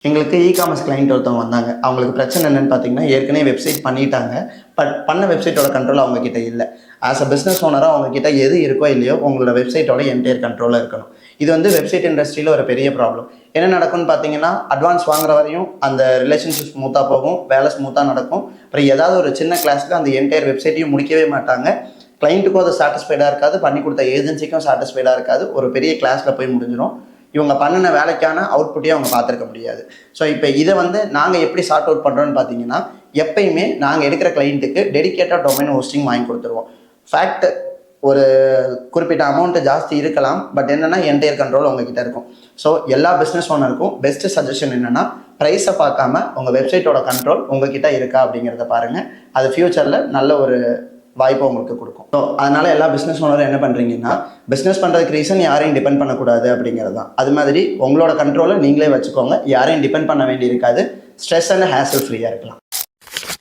எங்களுக்கு e-commerce client ஒருத்தவங்க வந்தாங்க. அவங்களுக்கு பிரச்சனை என்னன்னு பார்த்தீங்கன்னா, ஏற்கனவே வெப்சைட் பண்ணிட்டாங்க. பட் பண்ண வெப்சைட்டோட கண்ட்ரோல் அவங்க கிட்ட இல்ல. ஆஸ் அ பிசினஸ் ஓனரா அவங்க கிட்ட எது இருக்கோ இல்லையோ, உங்களோட வெப்சைட்டோட என்டையர் கண்ட்ரோல்ல இருக்கணும். இது வெப்சைட் இண்டஸ்ட்ரியில ஒரு பெரிய ப்ராப்ளம். என்ன நடக்கும்னு பார்த்தீங்கன்னா, அட்வான்ஸ் வாங்குற வரையும் அந்த ரிலேஷன்ஷிப் ஸ்மூத்தா போகும். வேலை ஸ்மூத்தா நடக்கும். அப்புறம் ஏதாவது ஒரு சின்ன கிளாஸ்க்கு அந்த என்டையர் வெப்சைட்டையும் முடிக்கவே மாட்டாங்க. கிளைண்ட்டுக்கும் அது சாட்டிஸ்ஃபைடா இருக்காது. பண்ணி கொடுத்த ஏஜென்சிக்கும் சாட்டிஸ்ஃபைடா இருக்காது. ஒரு பெரிய கிளாஸ்ல போய் முடிஞ்சிடும். இவங்க பண்ணின வேலைக்கான அவுட்புட்டையும் அவங்க பார்த்துருக்க முடியாது. ஸோ இப்போ இதை நாங்கள் எப்படி சார்ட் அவுட் பண்ணுறோன்னு பார்த்தீங்கன்னா, எப்பயுமே நாங்கள் எடுக்கிற கிளைண்ட்டுக்கு டெடிகேட்டட் டொமைன் ஹோஸ்டிங் வாங்கி கொடுத்துருவோம். ஃபேக்ட் ஒரு குறிப்பிட்ட அமௌண்ட்டு ஜாஸ்தி இருக்கலாம். பட் என்னென்னா என்டையர் கண்ட்ரோல் உங்ககிட்ட இருக்கும். ஸோ எல்லா பிஸ்னஸ் ஓனருக்கும் பெஸ்ட் சஜஷன் என்னென்னா, ப்ரைஸை பார்க்காம உங்கள் வெப்சைட்டோட கண்ட்ரோல் உங்ககிட்ட இருக்கா அப்படிங்கிறத பாருங்கள். அது ஃப்யூச்சரில் நல்ல ஒரு வாய்ப்பை உங்களுக்கு கொடுக்கும். ஸோ அதனால எல்லா பிஸ்னஸ் ஓனரும் என்ன பண்ணுறீங்கன்னா, பிஸ்னஸ் பண்ணுறதுக்கு ரீசன் யாரையும் டிபெண்ட் பண்ணக்கூடாது அப்படிங்கிறது தான். அது மாதிரி உங்களோட கண்ட்ரோலை நீங்களே வச்சுக்கோங்க. யாரையும் டிபெண்ட் பண்ண வேண்டி இருக்காது. ஸ்ட்ரெஸ் அண்ட் ஹேசல் ஃப்ரீயாக இருக்கலாம்.